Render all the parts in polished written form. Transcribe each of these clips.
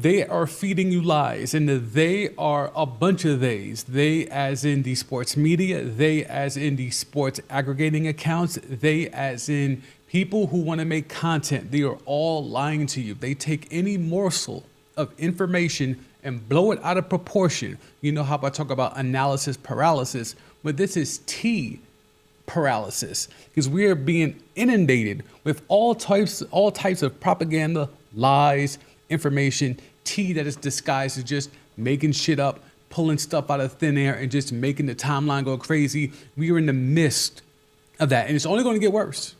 They are feeding you lies, and they are a bunch of theys. They, as in the sports media, they, as in the sports aggregating accounts, they, as in people who want to make content. They are all lying to you. They take any morsel of information and blow it out of proportion. You know how I talk about analysis paralysis, but this is T paralysis, because we are being inundated with all types of propaganda, lies, information, tea that is disguised as just making shit up, pulling stuff out of thin air, and just making the timeline go crazy. We are in the midst of that, and it's only going to get worse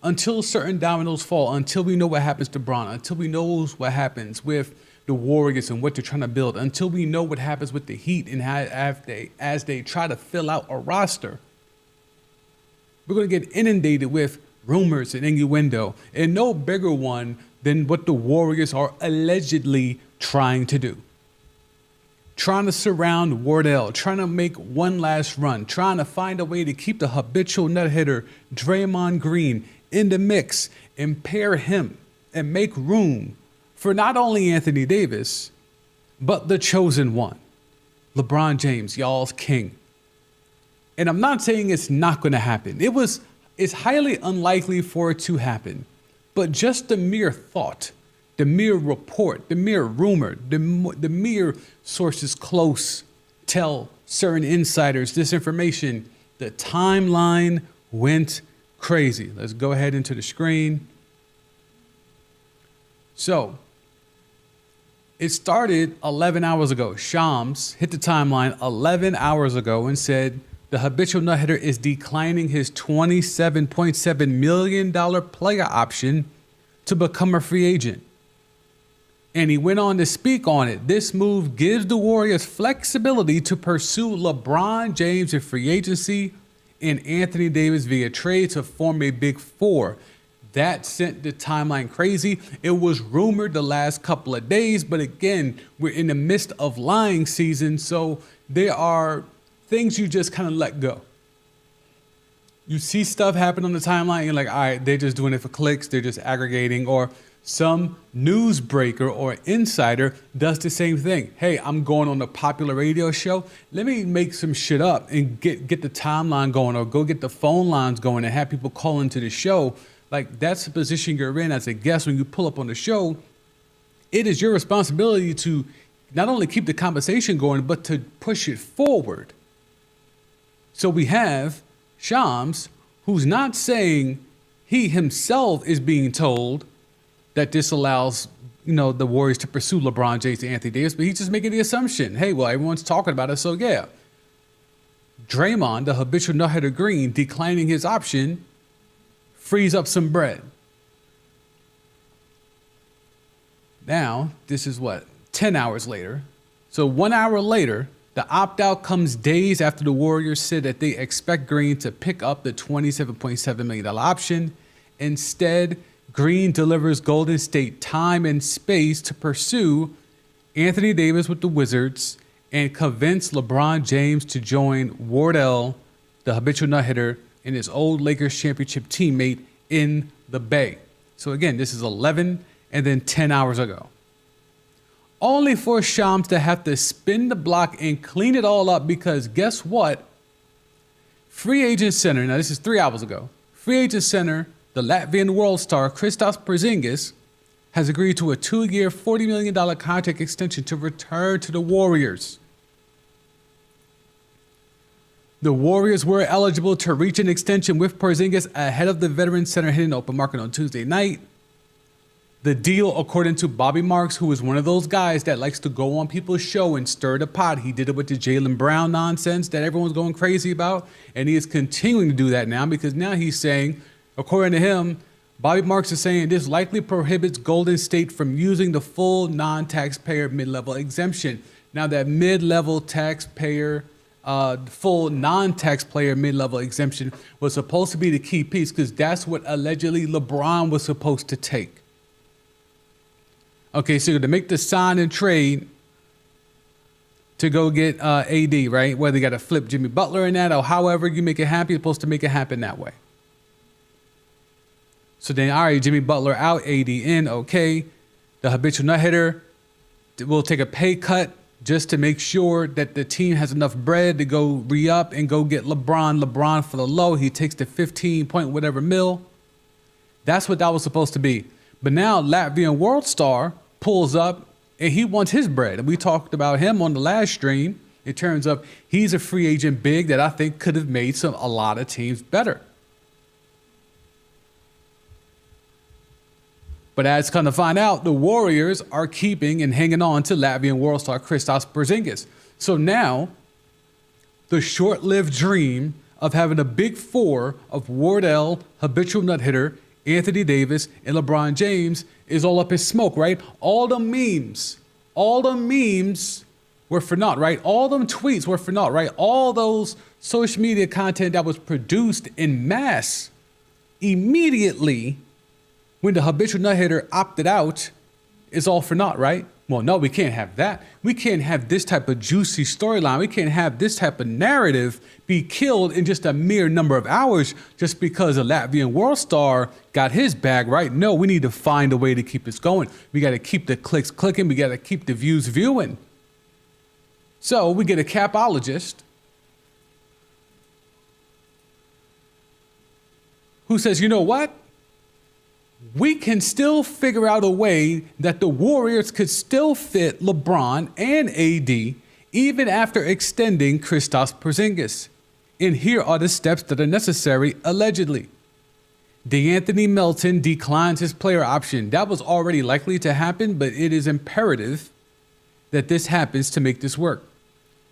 until certain dominoes fall, until we know what happens to Bron, until we know what happens with the Warriors and what they're trying to build, until we know what happens with the Heat and how as they try to fill out a roster. We're going to get inundated with rumors and innuendo, and no bigger one than what the Warriors are allegedly trying to do. Trying to surround Wardell, trying to make one last run, trying to find a way to keep the habitual net hitter Draymond Green in the mix and pair him and make room for not only Anthony Davis, but the chosen one, LeBron James, y'all's king. And I'm not saying it's not going to happen. It's highly unlikely for it to happen. But just the mere thought, the mere report, the mere rumor, the mere sources close tell certain insiders this information, the timeline went crazy. Let's go ahead into the screen. So it started 11 hours ago. Shams hit the timeline 11 hours ago and said the habitual nut hitter is declining his $27.7 million player option to become a free agent. And he went on to speak on it. This move gives the Warriors flexibility to pursue LeBron James in free agency and Anthony Davis via trade to form a big four. That sent the timeline crazy. It was rumored the last couple of days, but again, we're in the midst of lying season, so there are things you just kind of let go. You see stuff happen on the timeline, you're like, all right, they're just doing it for clicks, they're just aggregating, or some newsbreaker or insider does the same thing. Hey, I'm going on a popular radio show. Let me make some shit up and get the timeline going, or go get the phone lines going and have people call into the show. Like, that's the position you're in as a guest when you pull up on the show. It is your responsibility to not only keep the conversation going, but to push it forward. So we have Shams, who's not saying he himself is being told that this allows, the Warriors to pursue LeBron James and Anthony Davis, but he's just making the assumption, hey, well, everyone's talking about it, so yeah. Draymond, the habitual nut-hitter Green, declining his option, frees up some bread. Now, this is 10 hours later. So 1 hour later, the opt-out comes days after the Warriors said that they expect Green to pick up the $27.7 million option. Instead, Green delivers Golden State time and space to pursue Anthony Davis with the Wizards and convince LeBron James to join Wardell, the habitual nut hitter, and his old Lakers championship teammate in the Bay. So again, this is 11 and then 10 hours ago. Only for Shams to have to spin the block and clean it all up, because guess what? Free Agent Center, now this is 3 hours ago, Free Agent Center, the Latvian world star Kristaps Porzingis has agreed to a 2-year, $40 million contract extension to return to the Warriors. The Warriors were eligible to reach an extension with Porzingis ahead of the Veterans Center hitting open market on Tuesday night. The deal, according to Bobby Marks, who is one of those guys that likes to go on people's show and stir the pot. He did it with the Jaylen Brown nonsense that everyone's going crazy about, and he is continuing to do that now, because now he's saying, according to him, Bobby Marks is saying this likely prohibits Golden State from using the full non-taxpayer mid-level exemption. Now, that mid-level taxpayer full non-taxpayer mid-level exemption was supposed to be the key piece, because that's what allegedly LeBron was supposed to take. Okay, so to make the sign and trade to go get AD, right? Whether you got to flip Jimmy Butler in that or however you make it happen, you're supposed to make it happen that way. So then, all right, Jimmy Butler out, AD in, okay. The habitual nut hitter will take a pay cut just to make sure that the team has enough bread to go re-up and go get LeBron. LeBron for the low. He takes the 15 point whatever mil. That's what that was supposed to be. But now Latvian World Star pulls up and he wants his bread. And we talked about him on the last stream in terms of he's a free agent big that I think could have made a lot of teams better. But as come to find out, the Warriors are keeping and hanging on to Latvian World Star Kristaps Porzingis. So now the short-lived dream of having a big four of Wardell, habitual nut hitter, Anthony Davis, and LeBron James is all up in smoke, right? All the memes were for naught, right? All them tweets were for naught, right? All those social media content that was produced in mass immediately when the habitual nut hitter opted out is all for naught, right? Well, no, we can't have that. We can't have this type of juicy storyline. We can't have this type of narrative be killed in just a mere number of hours just because a Latvian World Star got his bag, right? No, we need to find a way to keep this going. We got to keep the clicks clicking. We got to keep the views viewing. So we get a capologist who says, you know what? We can still figure out a way that the Warriors could still fit LeBron and AD even after extending Kristaps Porzingis. And here are the steps that are necessary, allegedly. DeAnthony Melton declines his player option. That was already likely to happen, but it is imperative that this happens to make this work.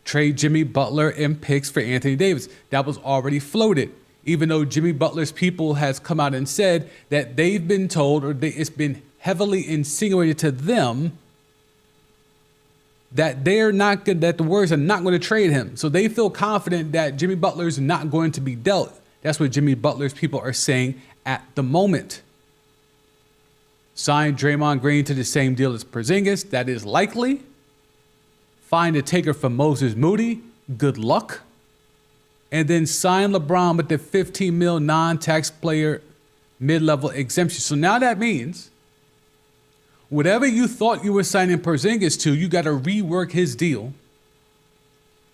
Trade Jimmy Butler and picks for Anthony Davis. That was already floated. Even though Jimmy Butler's people has come out and said that they've been told, or it's been heavily insinuated to them, that that the Warriors are not going to trade him. So they feel confident that Jimmy Butler's not going to be dealt. That's what Jimmy Butler's people are saying at the moment. Sign Draymond Green to the same deal as Porzingis. That is likely. Find a taker for Moses Moody. Good luck. And then sign LeBron with the 15 mil non-tax player mid-level exemption. So now that means whatever you thought you were signing Porzingis to, you got to rework his deal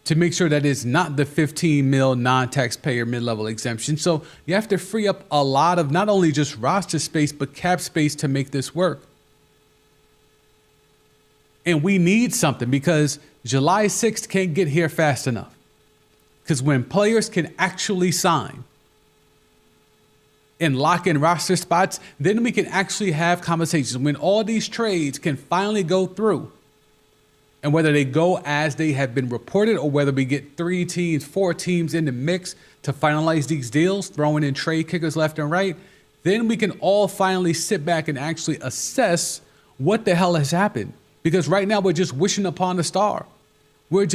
to make sure that it's not the 15 mil non-taxpayer mid-level exemption. So you have to free up a lot of not only just roster space, but cap space to make this work. And we need something because July 6th can't get here fast enough. Because when players can actually sign and lock in roster spots, then we can actually have conversations. When all these trades can finally go through, and whether they go as they have been reported or whether we get 3 teams, 4 teams in the mix to finalize these deals, throwing in trade kickers left and right, then we can all finally sit back and actually assess what the hell has happened. Because right now we're just wishing upon a star. We're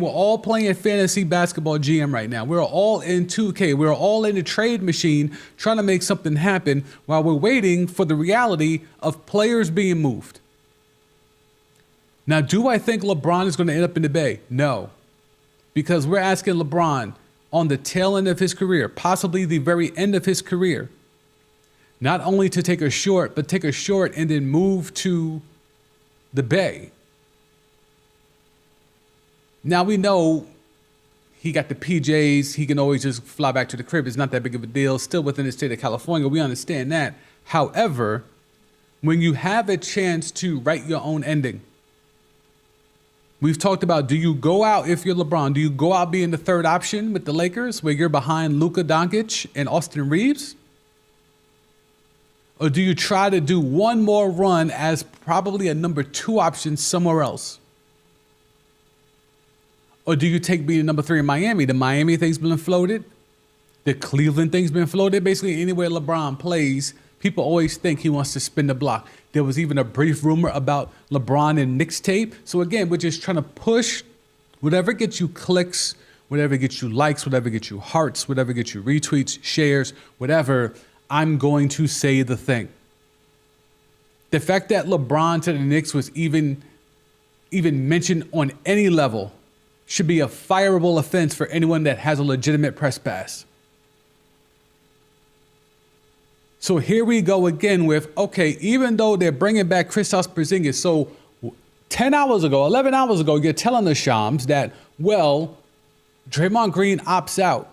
all playing fantasy basketball GM right now. We're all in 2K. We're all in the trade machine trying to make something happen while we're waiting for the reality of players being moved. Now, do I think LeBron is going to end up in the Bay? No. Because we're asking LeBron on the tail end of his career, possibly the very end of his career, not only to take a short, but take a short and then move to the Bay. Now we know he got the PJs. He can always just fly back to the crib. It's not that big of a deal. Still within the state of California. We understand that. However, when you have a chance to write your own ending, we've talked about, do you go out if you're LeBron? Do you go out being the third option with the Lakers where you're behind Luka Doncic and Austin Reeves? Or do you try to do one more run as probably a number 2 option somewhere else? Or do you take being number 3 in Miami? The Miami thing's been floated. The Cleveland thing's been floated. Basically, anywhere LeBron plays, people always think he wants to spin the block. There was even a brief rumor about LeBron and Knicks tape. So again, we're just trying to push whatever gets you clicks, whatever gets you likes, whatever gets you hearts, whatever gets you retweets, shares, whatever. I'm going to say the thing. The fact that LeBron to the Knicks was even mentioned on any level should be a fireable offense for anyone that has a legitimate press pass. So here we go again with, okay, even though they're bringing back Kristaps Porzingis, so 10 hours ago, 11 hours ago, you're telling the Shams that, well, Draymond Green opts out.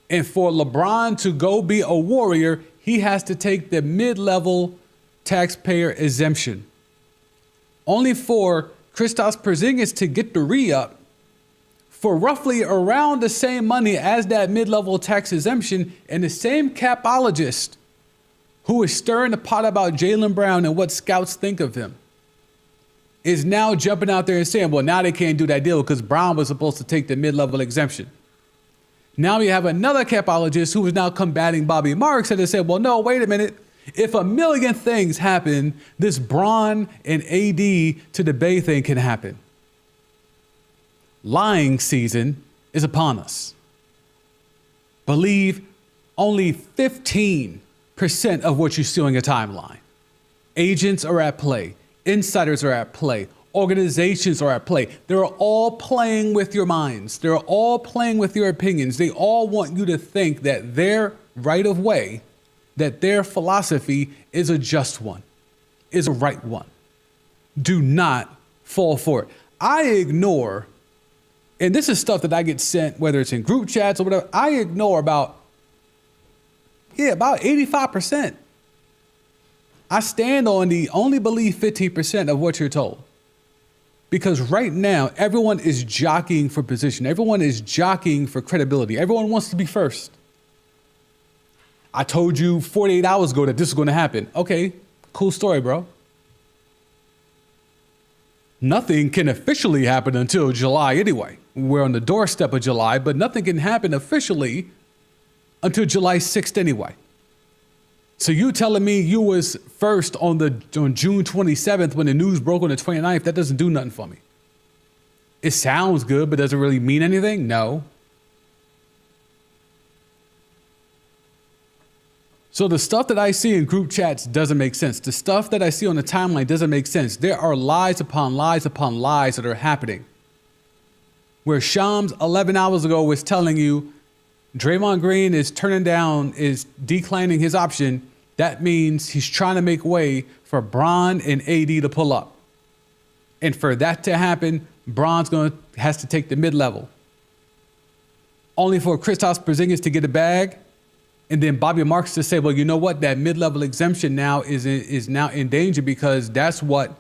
And for LeBron to go be a Warrior, he has to take the mid-level taxpayer exemption. Only for Kristaps Porzingis to get the re-up for roughly around the same money as that mid-level tax exemption, and the same capologist who is stirring the pot about Jaylen Brown and what scouts think of him is now jumping out there and saying, well, now they can't do that deal because Brown was supposed to take the mid-level exemption. Now we have another capologist who is now combating Bobby Marks and they said, well, no, wait a minute. If a million things happen, this Bron and AD to the Bay thing can happen. Lying season is upon us. Believe only 15% of what you see on your timeline. Agents are at play. Insiders are at play. Organizations are at play. They're all playing with your minds. They're all playing with your opinions. They all want you to think that their right of way, that their philosophy is a just one, is a right one. Do not fall for it. I ignore, and this is stuff that I get sent, whether it's in group chats or whatever, I ignore about 85%. I stand on the only believe 15% of what you're told. Because right now, everyone is jockeying for position. Everyone is jockeying for credibility. Everyone wants to be first. I told you 48 hours ago that this is going to happen. Okay, cool story, bro. Nothing can officially happen until July anyway. We're on the doorstep of July, but nothing can happen officially until July 6th anyway. So you telling me you was first on June 27th when the news broke on the 29th, that doesn't do nothing for me. It sounds good, but does it really mean anything? No. So the stuff that I see in group chats doesn't make sense. The stuff that I see on the timeline doesn't make sense. There are lies upon lies upon lies that are happening. Where Shams 11 hours ago was telling you Draymond Green is declining his option. That means he's trying to make way for Bron and AD to pull up. And for that to happen, Bron's has to take the mid-level. Only for Kristaps Porzingis to get a bag, and then Bobby Marks to say, well, you know what? That mid-level exemption now is now in danger because that's what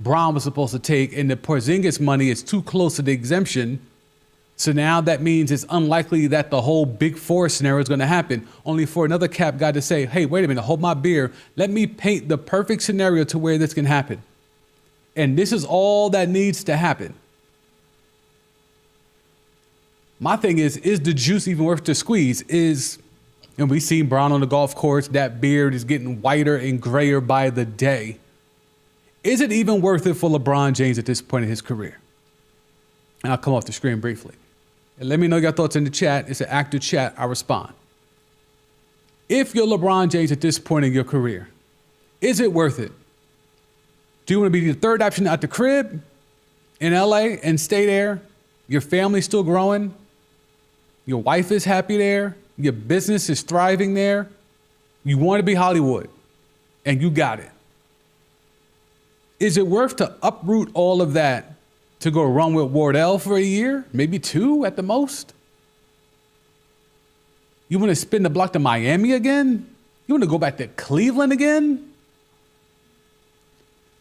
Bron was supposed to take, and the Porzingis money is too close to the exemption. So now that means it's unlikely that the whole Big Four scenario is going to happen, only for another cap guy to say, hey, wait a minute, hold my beer. Let me paint the perfect scenario to where this can happen. And this is all that needs to happen. My thing is the juice even worth the squeeze? And we've seen Bron on the golf course, that beard is getting whiter and grayer by the day. Is it even worth it for LeBron James at this point in his career? And I'll come off the screen briefly. And let me know your thoughts in the chat. It's an active chat. I respond. If you're LeBron James at this point in your career, is it worth it? Do you want to be the third option at the crib in LA and stay there? Your family's still growing. Your wife is happy there. Your business is thriving there. You want to be Hollywood and you got it. Is it worth to uproot all of that to go run with Wardell for a year, maybe 2 at the most? You want to spin the block to Miami again? You want to go back to Cleveland again?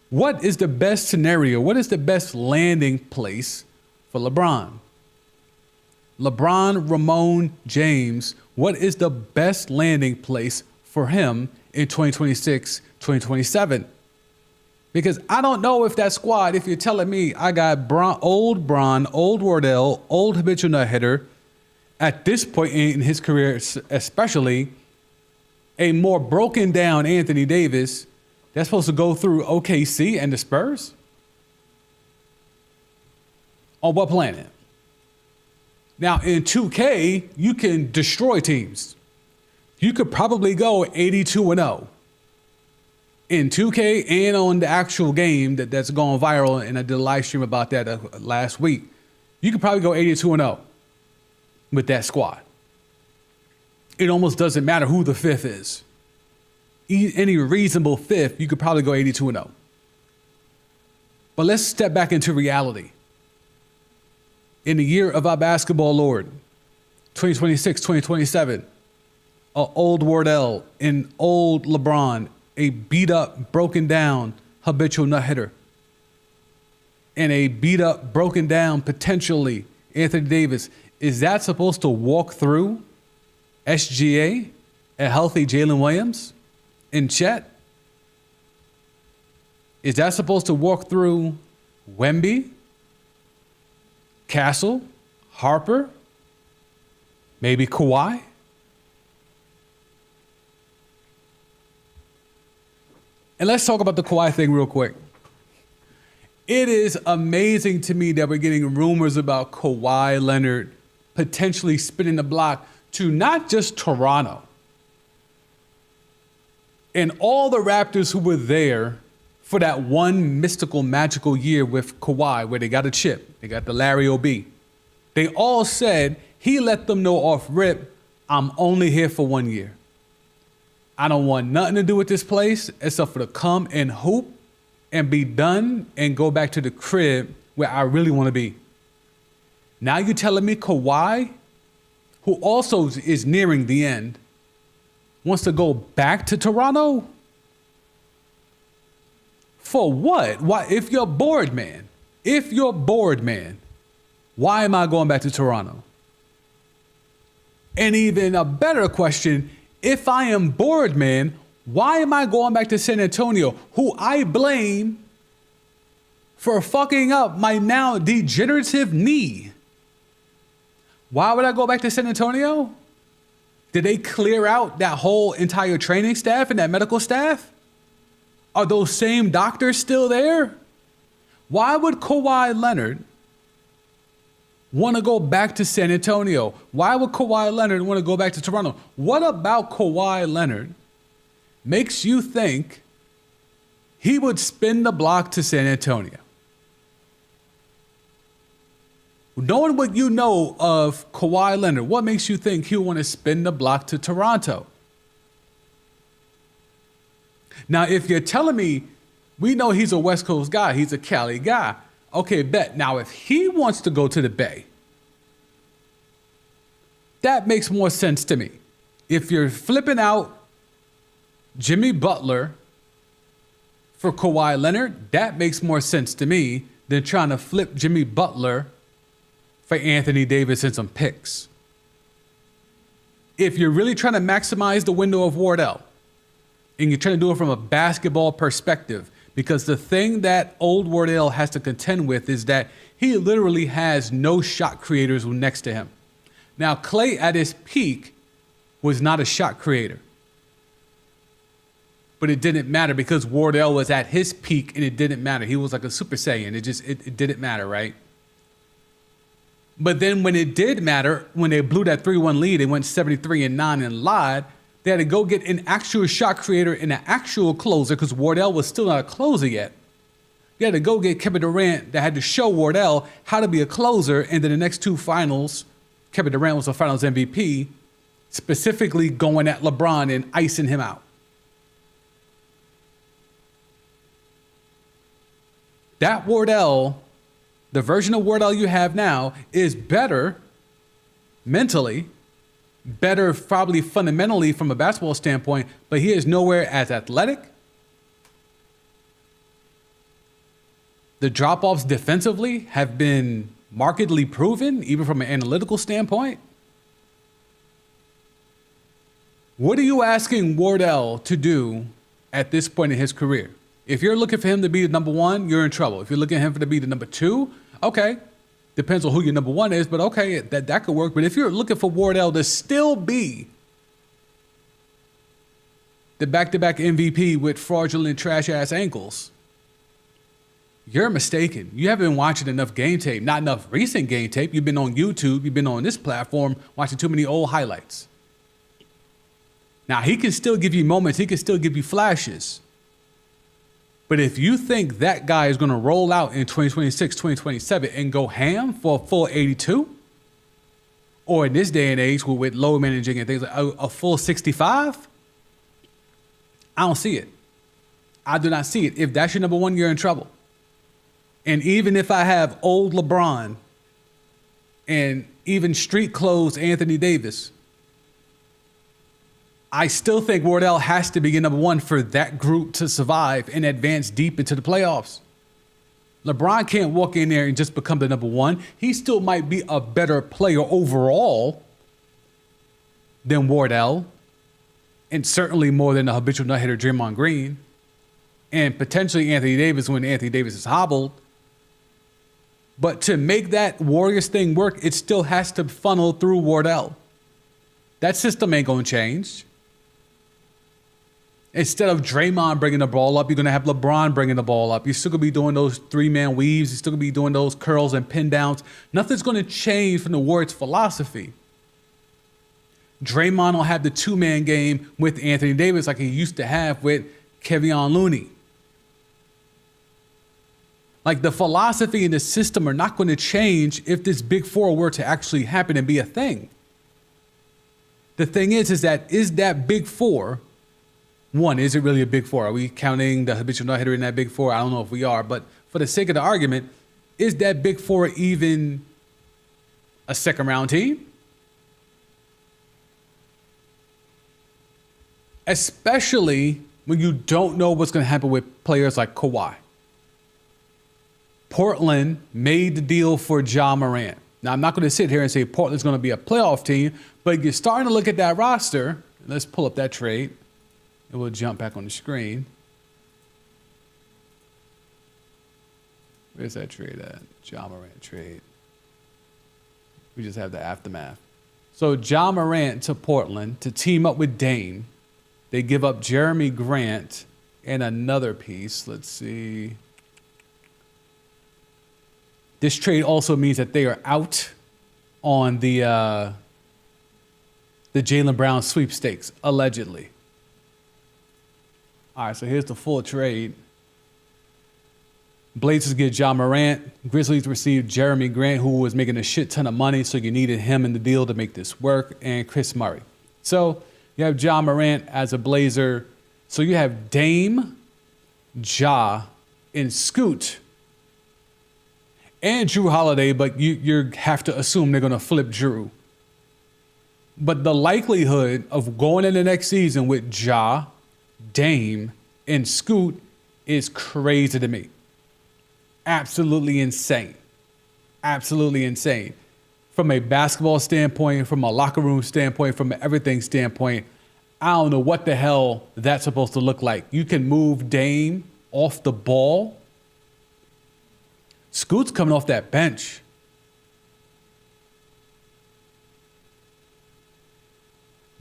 What is the best scenario? What is the best landing place for LeBron? LeBron Ramon James, what is the best landing place for him in 2026, 2027? Because I don't know if that squad, if you're telling me I got old Wardell, old habitual nut hitter, at this point in his career especially, a more broken down Anthony Davis that's supposed to go through OKC and the Spurs? On what planet? Now in 2K, you can destroy teams. You could probably go 82-0. In 2K and on the actual game that's going viral, and I did a live stream about that last week, you could probably go 82-0 with that squad. It almost doesn't matter who the fifth is. Any reasonable fifth, you could probably go 82-0. But let's step back into reality. In the year of our basketball Lord, 2026, 2027, a old Wardell, an old LeBron, a beat up, broken down, habitual nut hitter, and a beat up, broken down, potentially Anthony Davis. Is that supposed to walk through SGA, a healthy Jalen Williams, and Chet? Is that supposed to walk through Wemby, Castle, Harper, maybe Kawhi? And let's talk about the Kawhi thing real quick. It is amazing to me that we're getting rumors about Kawhi Leonard potentially spinning the block to not just Toronto and all the Raptors who were there for that one mystical, magical year with Kawhi where they got a chip. They got the Larry O.B. They all said he let them know off rip, I'm only here for 1 year. I don't want nothing to do with this place except for to come and hoop and be done and go back to the crib where I really want to be. Now you're telling me Kawhi, who also is nearing the end, wants to go back to Toronto? For what? Why? If you're bored, man, why am I going back to Toronto? And even a better question, if I am bored, man, why am I going back to San Antonio, who I blame for fucking up my now degenerative knee? Why would I go back to San Antonio? Did they clear out that whole entire training staff and that medical staff? Are those same doctors still there? Why would Kawhi Leonard want to go back to San Antonio? Why would Kawhi Leonard want to go back to Toronto? What about Kawhi Leonard makes you think he would spin the block to San Antonio? Knowing what you know of Kawhi Leonard, what makes you think he'll want to spin the block to Toronto? Now, if you're telling me, we know he's a West Coast guy, he's a Cali guy. Okay, bet. Now, if he wants to go to the Bay, that makes more sense to me. If you're flipping out Jimmy Butler for Kawhi Leonard, that makes more sense to me than trying to flip Jimmy Butler for Anthony Davis and some picks. If you're really trying to maximize the window of Wardell, and you're trying to do it from a basketball perspective, because the thing that old Wardell has to contend with is that he literally has no shot creators next to him. Now, Klay at his peak was not a shot creator. But it didn't matter because Wardell was at his peak and it didn't matter. He was like a Super Saiyan. It didn't matter, right? But then when it did matter, when they blew that 3-1 lead, they went 73-9 and lied. They had to go get an actual shot creator and an actual closer because Wardell was still not a closer yet. You had to go get Kevin Durant that had to show Wardell how to be a closer. And then the next two finals, Kevin Durant was the finals MVP, specifically going at LeBron and icing him out. That Wardell, the version of Wardell you have now, is better mentally, better probably fundamentally from a basketball standpoint, but he is nowhere as athletic. The drop-offs defensively have been markedly proven, even from an analytical standpoint. What are you asking Wardell to do at this point in his career? If you're looking for him to be the number one, you're in trouble. If you're looking at him to be the number two, okay. Depends on who your number one is, but okay, that could work. But if you're looking for Wardell to still be the back-to-back MVP with fraudulent trash-ass ankles, you're mistaken. You haven't been watching enough game tape, not enough recent game tape. You've been on YouTube, you've been on this platform watching too many old highlights. Now, he can still give you moments, he can still give you flashes. But if you think that guy is going to roll out in 2026, 2027 and go ham for a full 82, or in this day and age with low managing and things like a full 65, I don't see it. I do not see it. If that's your number one, you're in trouble. And even if I have old LeBron and even street clothes Anthony Davis, I still think Wardell has to be number one for that group to survive and advance deep into the playoffs. LeBron can't walk in there and just become the number one. He still might be a better player overall than Wardell, and certainly more than the habitual nut hitter Draymond Green, and potentially Anthony Davis when Anthony Davis is hobbled. But to make that Warriors thing work, it still has to funnel through Wardell. That system ain't going to change. Instead of Draymond bringing the ball up, you're going to have LeBron bringing the ball up. You're still going to be doing those three-man weaves. You're still going to be doing those curls and pin downs. Nothing's going to change from the Warriors' philosophy. Draymond will have the two-man game with Anthony Davis like he used to have with Kevon Looney. Like, the philosophy and the system are not going to change if this big four were to actually happen and be a thing. The thing is that big four, one, is it really a big four? Are we counting the habitual no-hitter in that big four? I don't know if we are, but for the sake of the argument, is that big four even a second round team? Especially when you don't know what's going to happen with players like Kawhi. Portland made the deal for Ja Morant. Now, I'm not going to sit here and say Portland's going to be a playoff team, but you're starting to look at that roster. Let's pull up that trade. And we'll jump back on the screen. Where's that trade at? Ja Morant trade. We just have the aftermath. So Ja Morant to Portland to team up with Dame. They give up Jeremy Grant and another piece. Let's see. This trade also means that they are out on the Jaylen Brown sweepstakes, allegedly. All right, so here's the full trade. Blazers get Ja Morant. Grizzlies received Jeremy Grant, who was making a shit ton of money, so you needed him in the deal to make this work, and Chris Murray. So you have Ja Morant as a Blazer. So you have Dame, Ja, and Scoot, and Jrue Holiday, but you have to assume they're going to flip Jrue. But the likelihood of going in the next season with Ja, Dame, and Scoot is crazy to me. Absolutely insane. Absolutely insane. From a basketball standpoint, from a locker room standpoint, from an everything standpoint, I don't know what the hell that's supposed to look like. You can move Dame off the ball. Scoot's coming off that bench.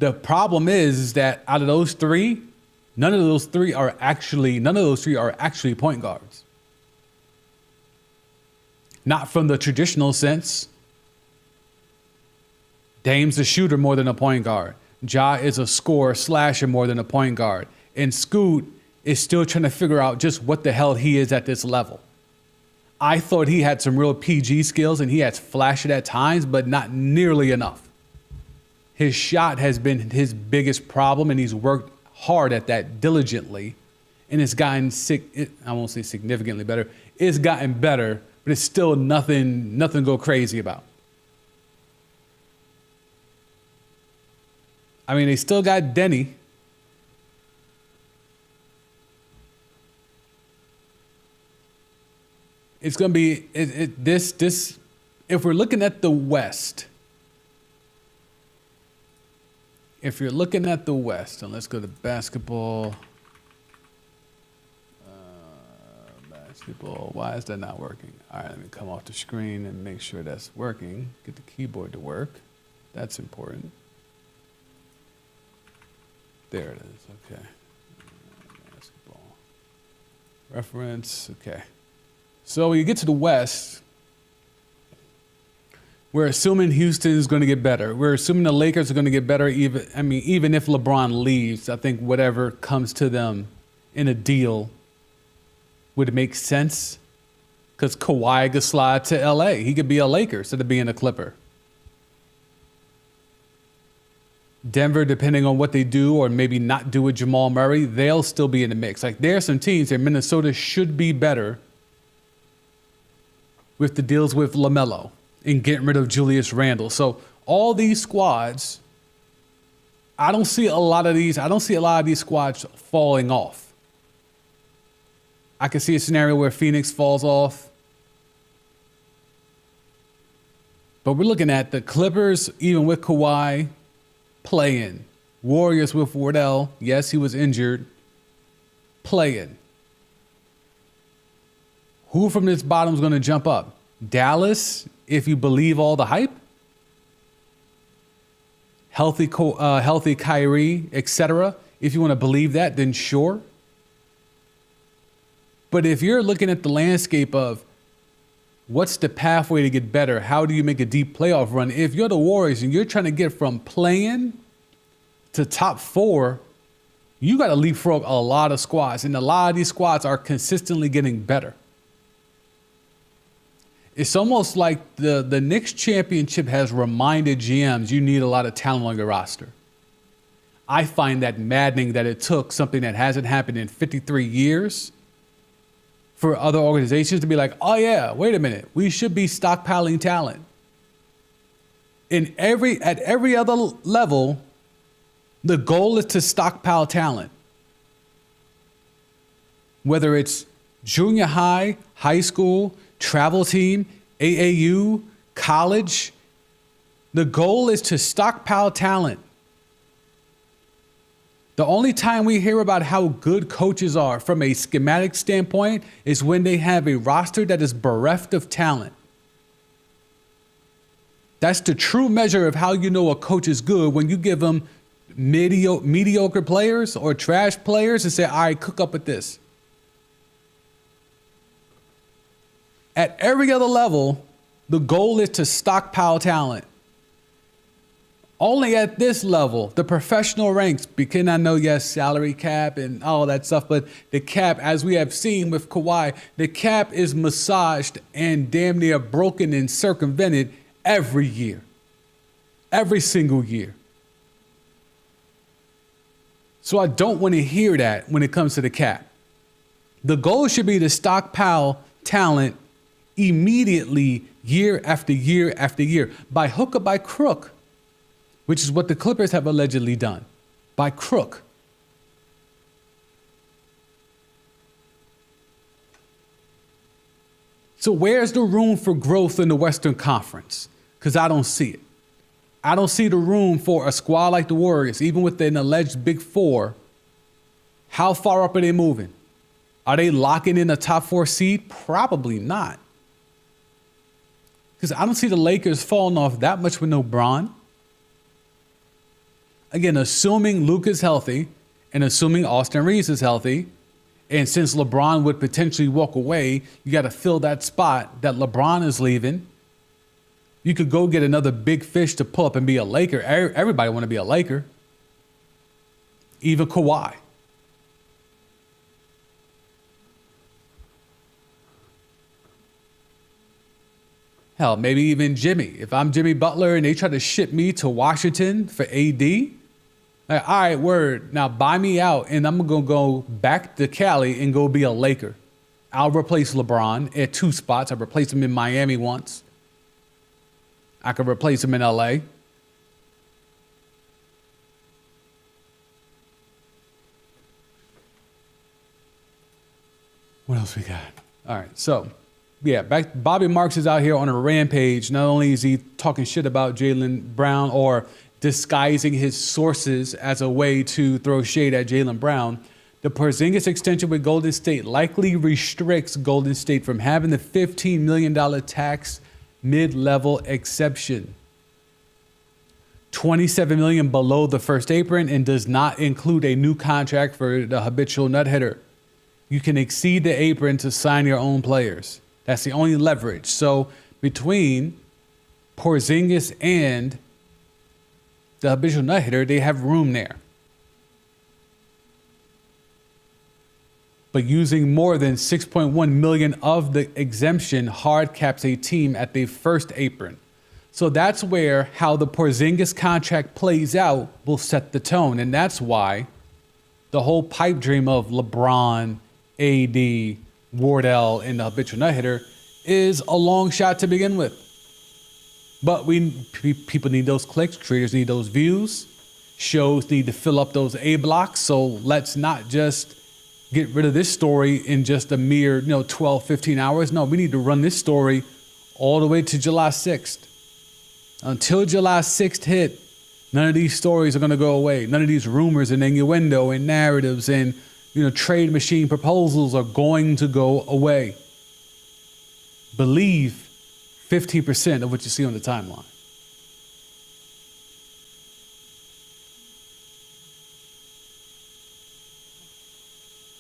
The problem is that out of those three, none of those three are actually point guards. Not from the traditional sense. Dame's a shooter more than a point guard. Ja is a scorer slasher more than a point guard. And Scoot is still trying to figure out just what the hell he is at this level. I thought he had some real PG skills and he has flashed it at times, but not nearly enough. His shot has been his biggest problem, and he's worked hard at that diligently. And it's gotten I won't say significantly better. It's gotten better, but it's still nothing to go crazy about. I mean, they still got Denny. It's going to be this. If we're looking at the West, and let's go to basketball. Why is that not working? All right, let me come off the screen and make sure that's working. Get the keyboard to work. That's important. There it is. Okay. Basketball. Reference. Okay. So when you get to the West, we're assuming Houston is going to get better. We're assuming the Lakers are going to get better. Even if LeBron leaves, I think whatever comes to them in a deal would make sense, because Kawhi could slide to LA. He could be a Laker instead of being a Clipper. Denver, depending on what they do or maybe not do with Jamal Murray, they'll still be in the mix. Like, there are some teams that Minnesota should be better with the deals with LaMelo and getting rid of Julius Randle. So all these squads, I don't see a lot of these squads falling off. I can see a scenario where Phoenix falls off. But we're looking at the Clippers, even with Kawhi, playing. Warriors with Wardell. Yes, he was injured. Playing. Who from this bottom is going to jump up? Dallas, if you believe all the hype. Healthy Kyrie, etc. If you want to believe that, then sure. But if you're looking at the landscape of what's the pathway to get better, how do you make a deep playoff run? If you're the Warriors and you're trying to get from playing to top 4, you got to leapfrog a lot of squads. And a lot of these squads are consistently getting better. It's almost like the Knicks championship has reminded GMs you need a lot of talent on your roster. I find that maddening that it took something that hasn't happened in 53 years for other organizations to be like, oh yeah, wait a minute, we should be stockpiling talent. At every other level, the goal is to stockpile talent. Whether it's junior high, high school, travel team, AAU, college, the goal is to stockpile talent. The only time we hear about how good coaches are from a schematic standpoint is when they have a roster that is bereft of talent. That's the true measure of how you know a coach is good, when you give them mediocre players or trash players and say, all right, cook up with this. At every other level, the goal is to stockpile talent. Only at this level, the professional ranks, because I know, yes, salary cap and all that stuff, but the cap, as we have seen with Kawhi, the cap is massaged and damn near broken and circumvented every year. Every single year. So I don't want to hear that when it comes to the cap. The goal should be to stockpile talent immediately, year after year after year, by hook or by crook, which is what the Clippers have allegedly done, by crook. So where's the room for growth in the Western Conference? Because I don't see it. I don't see the room for a squad like the Warriors, even with an alleged Big Four. How far up are they moving? Are they locking in a top 4 seed? Probably not. Because I don't see the Lakers falling off that much with no Bron. Again, assuming Luke is healthy and assuming Austin Reeves is healthy, and since LeBron would potentially walk away, you got to fill that spot that LeBron is leaving. You could go get another big fish to pull up and be a Laker. Everybody want to be a Laker. Even Kawhi. Hell, maybe even Jimmy. If I'm Jimmy Butler and they try to ship me to Washington for AD, like, all right, word. Now buy me out and I'm going to go back to Cali and go be a Laker. I'll replace LeBron at 2 spots. I replaced him in Miami once. I could replace him in LA. What else we got? All right, so yeah, Bobby Marks is out here on a rampage. Not only is he talking shit about Jaylen Brown or disguising his sources as a way to throw shade at Jaylen Brown, the Porzingis extension with Golden State likely restricts Golden State from having the $15 million tax mid-level exception. $27 million below the first apron and does not include a new contract for the habitual nut hitter. You can exceed the apron to sign your own players. That's the only leverage. So between Porzingis and the habitual nut hitter, they have room there. But using more than 6.1 million of the exemption hard caps a team at the first apron. So that's where how the Porzingis contract plays out will set the tone. And that's why the whole pipe dream of LeBron, AD, Wardell, and the habitual nut hitter is a long shot to begin with. But people need those clicks, creators need those views, shows need to fill up those A blocks. So let's not just get rid of this story in just a mere 12, 15 hours. No, we need to run this story all the way to July 6th. Until July 6th hit, none of these stories are going to go away. None of these rumors and innuendo and narratives and trade machine proposals are going to go away. Believe 50% of what you see on the timeline.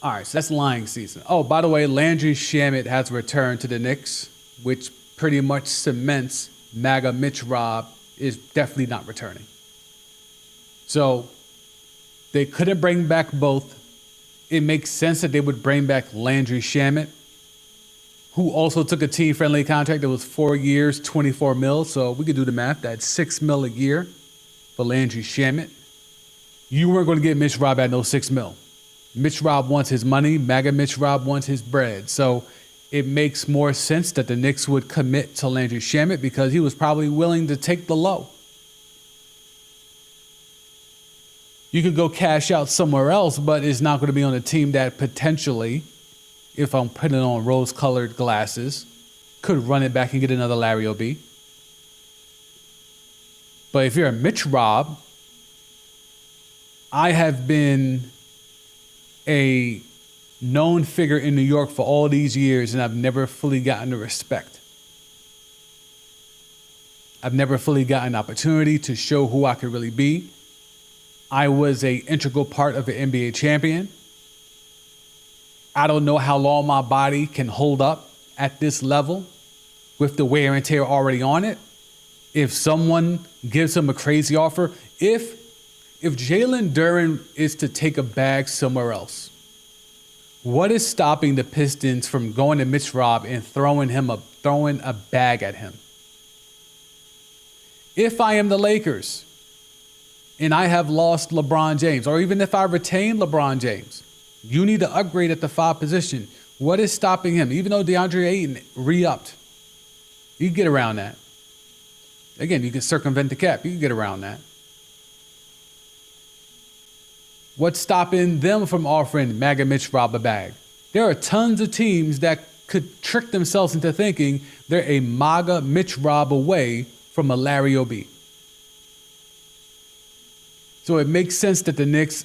All right, so that's lying season. Oh, by the way, Landry Shamet has returned to the Knicks, which pretty much cements MAGA Mitch Rob is definitely not returning. So they couldn't bring back both. It makes sense that they would bring back Landry Shamet, who also took a team-friendly contract that was 4 years, 24 mil. So we could do the math. That's $6 mil a year for Landry Shamet. You weren't going to get Mitch Rob at no $6 mil. Mitch Rob wants his money. MAGA Mitch Rob wants his bread. So it makes more sense that the Knicks would commit to Landry Shamet because he was probably willing to take the low. You could go cash out somewhere else, but it's not going to be on a team that potentially, if I'm putting it on rose-colored glasses, could run it back and get another Larry O.B. But if you're a Mitch Rob, I have been a known figure in New York for all these years, and I've never fully gotten the respect. I've never fully gotten an opportunity to show who I could really be. I was an integral part of an NBA champion. I don't know how long my body can hold up at this level with the wear and tear already on it. If someone gives him a crazy offer, if Jalen Duren is to take a bag somewhere else, what is stopping the Pistons from going to Mitch Rob and throwing a bag at him? If I am the Lakers and I have lost LeBron James, or even if I retain LeBron James, you need to upgrade at the 5 position. What is stopping him? Even though DeAndre Ayton re-upped, you can get around that. Again, you can circumvent the cap. You can get around that. What's stopping them from offering MAGA Mitch Rob a bag? There are tons of teams that could trick themselves into thinking they're a MAGA Mitch Rob away from a Larry O.B. So it makes sense that the Knicks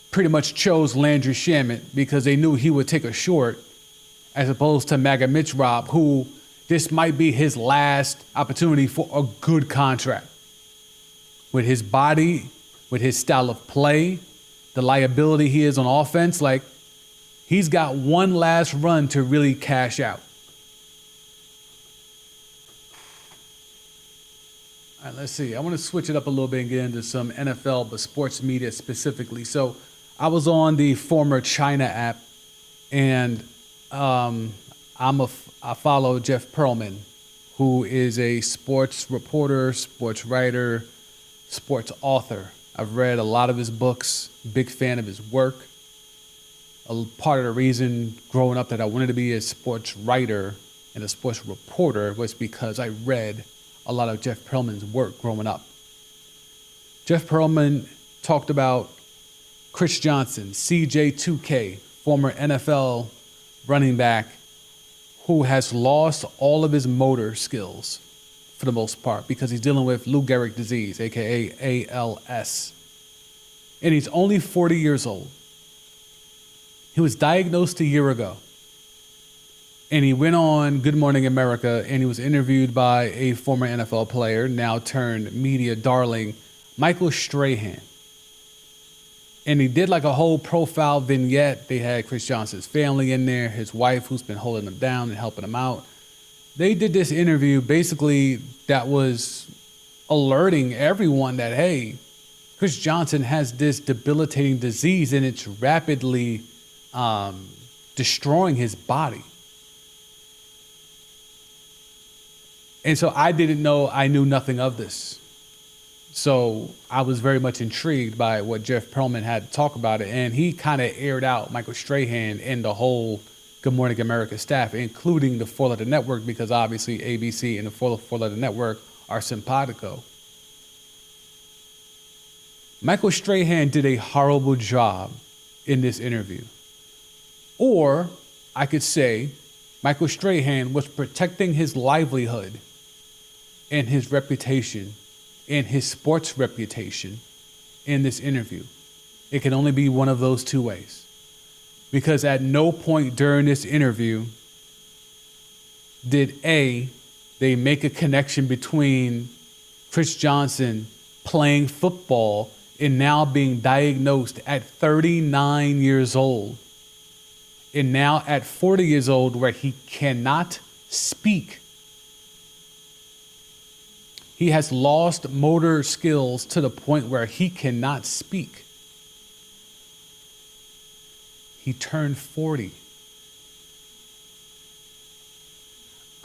pretty much chose Landry Shamet because they knew he would take a short, as opposed to MAGA Mitch Rob, who this might be his last opportunity for a good contract. With his body, with his style of play, the liability he is on offense, like, he's got one last run to really cash out. All right, let's see. I want to switch it up a little bit and get into some NFL, but sports media specifically. So I was on the former China app, and I follow Jeff Pearlman, who is a sports reporter, sports writer, sports author. I've read a lot of his books, big fan of his work. A part of the reason growing up that I wanted to be a sports writer and a sports reporter was because I read a lot of Jeff Pearlman's work growing up. Jeff Pearlman talked about Chris Johnson, CJ2K, former NFL running back, who has lost all of his motor skills for the most part because he's dealing with Lou Gehrig disease, aka ALS. And he's only 40 years old. He was diagnosed a year ago. And he went on Good Morning America and he was interviewed by a former NFL player, now turned media darling, Michael Strahan. And he did like a whole profile vignette. They had Chris Johnson's family in there, his wife who's been holding him down and helping him out. They did this interview basically that was alerting everyone that, hey, Chris Johnson has this debilitating disease and it's rapidly destroying his body. And so I didn't know, I knew nothing of this. So I was very much intrigued by what Jeff Pearlman had to talk about it. And he kind of aired out Michael Strahan and the whole Good Morning America staff, including the Four Letter Network, because obviously ABC and the Four Letter Network are simpatico. Michael Strahan did a horrible job in this interview. Or I could say Michael Strahan was protecting his livelihood and his reputation and his sports reputation in this interview. It can only be one of those two ways. Because at no point during this interview did they make a connection between Chris Johnson playing football and now being diagnosed at 39 years old and now at 40 years old where he cannot speak. He has lost motor skills to the point where he cannot speak. He turned 40.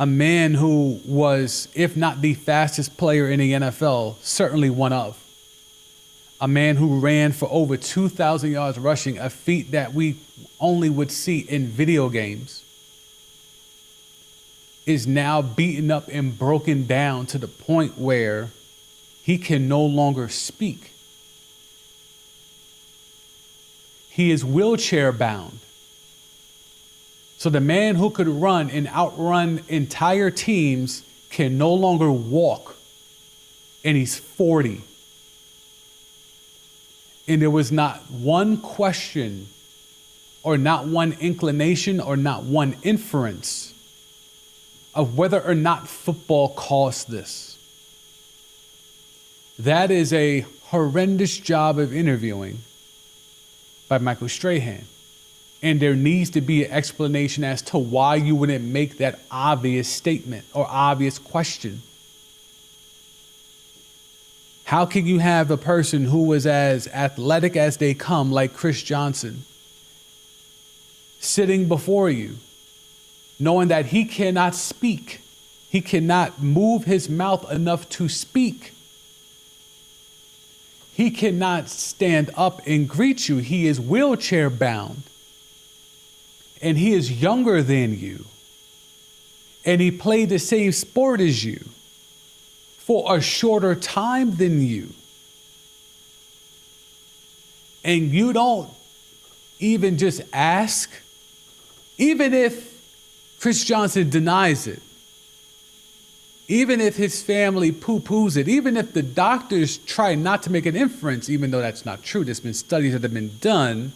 A man who was, if not the fastest player in the NFL, certainly one of. A man who ran for over 2,000 yards rushing, a feat that we only would see in video games, is now beaten up and broken down to the point where he can no longer speak. He is wheelchair bound. So the man who could run and outrun entire teams can no longer walk, and he's 40. And there was not one question or not one inclination or not one inference of whether or not football caused this. That is a horrendous job of interviewing by Michael Strahan. And there needs to be an explanation as to why you wouldn't make that obvious statement or obvious question. How can you have a person who was as athletic as they come, like Chris Johnson, sitting before you, knowing that he cannot speak, he cannot move his mouth enough to speak, he cannot stand up and greet you. He is wheelchair bound. And he is younger than you. And he played the same sport as you for a shorter time than you. And you don't even just ask, even if Chris Johnson denies it, even if his family poo-poos it, even if the doctors try not to make an inference, even though that's not true, there's been studies that have been done,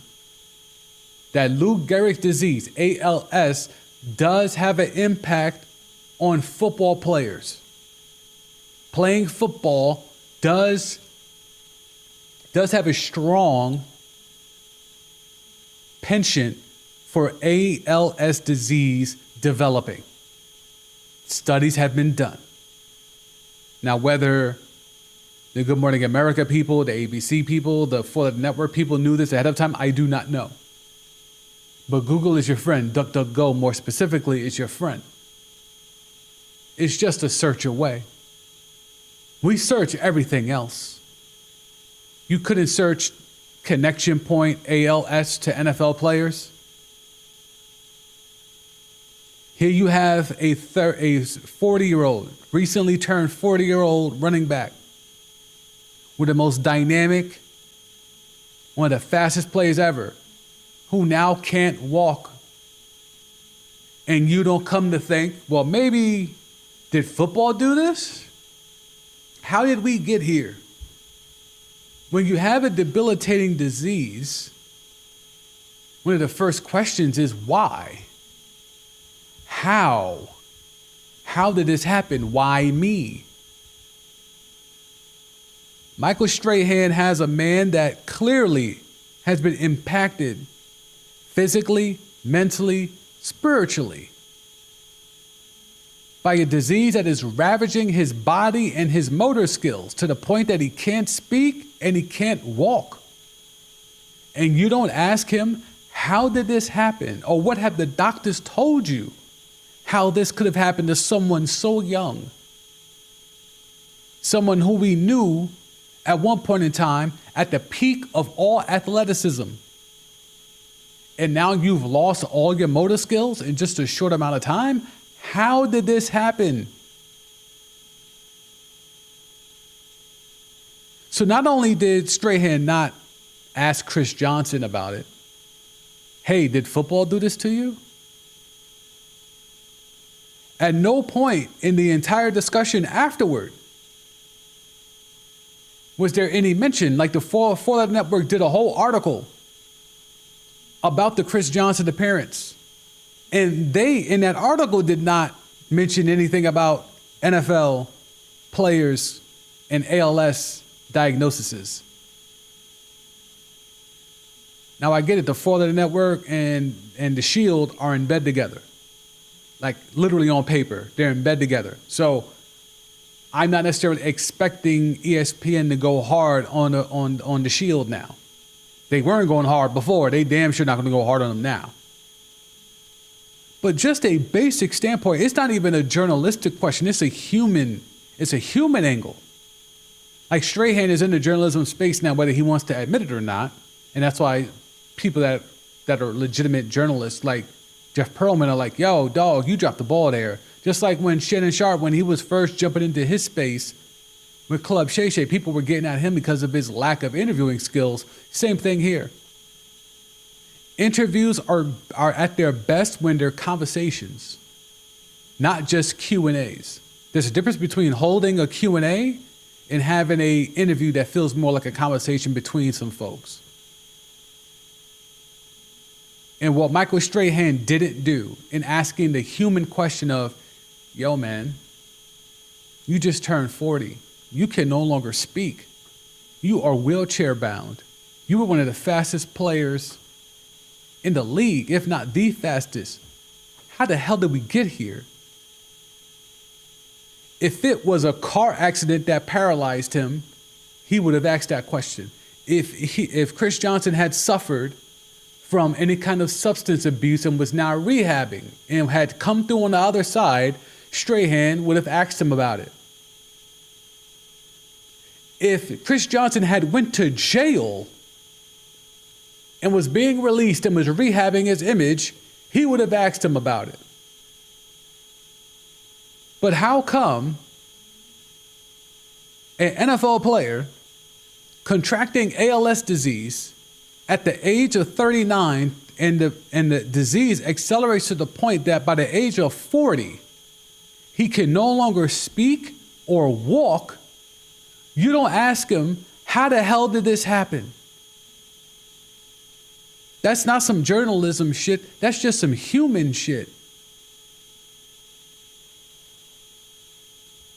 that Lou Gehrig's disease, ALS, does have an impact on football players. Playing football does have a strong penchant for ALS disease developing. Studies have been done. Now, whether the Good Morning America people, the ABC people, the Four Letter Network people knew this ahead of time, I do not know. But Google is your friend. DuckDuckGo, more specifically, is your friend. It's just a search away. We search everything else. You couldn't search connection point ALS to NFL players. Here you have a 40-year-old, recently turned 40-year-old running back with the most dynamic, one of the fastest players ever, who now can't walk. And you don't come to think, well, maybe did football do this? How did we get here? When you have a debilitating disease, one of the first questions is why? How? How did this happen? Why me? Michael Strahan has a man that clearly has been impacted physically, mentally, spiritually by a disease that is ravaging his body and his motor skills to the point that he can't speak and he can't walk. And you don't ask him, how did this happen? Or what have the doctors told you? How this could have happened to someone so young. Someone who we knew at one point in time at the peak of all athleticism. and now you've lost all your motor skills in just a short amount of time? How did this happen? So not only did Strahan not ask Chris Johnson about it, hey, did football do this to you? At no point in the entire discussion afterward was there any mention, like the Four Letter Network did a whole article about the Chris Johnson appearance. And they, in that article, did not mention anything about NFL players and ALS diagnoses. Now, I get it. The Four Letter Network and The Shield are in bed together. Like, literally on paper. They're in bed together. So I'm not necessarily expecting ESPN to go hard on The Shield now. They weren't going hard before. They damn sure not going to go hard on them now. But just a basic standpoint, it's not even a journalistic question. It's a human angle. Like, Strahan is in the journalism space now, whether he wants to admit it or not. And that's why people that are legitimate journalists like Jeff Pearlman are like, yo, dog, you dropped the ball there. Just like when Shannon Sharpe, when he was first jumping into his space with Club Shay Shay, people were getting at him because of his lack of interviewing skills. Same thing here. Interviews are at their best when they're conversations, not just Q&As. There's a difference between holding a Q&A and having an interview that feels more like a conversation between some folks. And what Michael Strahan didn't do in asking the human question of, yo, man, you just turned 40. You can no longer speak. You are wheelchair bound. You were one of the fastest players in the league, if not the fastest. How the hell did we get here? If it was a car accident that paralyzed him, he would have asked that question. If Chris Johnson had suffered from any kind of substance abuse and was now rehabbing and had come through on the other side, Strahan would have asked him about it. If Chris Johnson had went to jail and was being released and was rehabbing his image, he would have asked him about it. But how come an NFL player contracting ALS disease at the age of 39 and the disease accelerates to the point that by the age of 40, he can no longer speak or walk? You don't ask him, how the hell did this happen? That's not some journalism shit. That's just some human shit.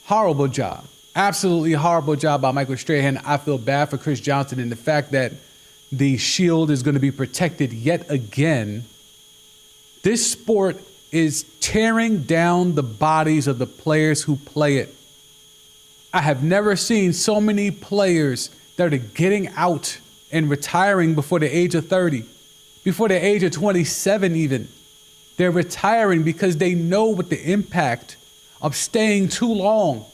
Horrible job. Absolutely horrible job by Michael Strahan. I feel bad for Chris Johnson and the fact that the Shield is going to be protected yet again. This sport is tearing down the bodies of the players who play it. I have never seen so many players that are getting out and retiring before the age of 30, before the age of 27 even. They're retiring because they know what the impact of staying too long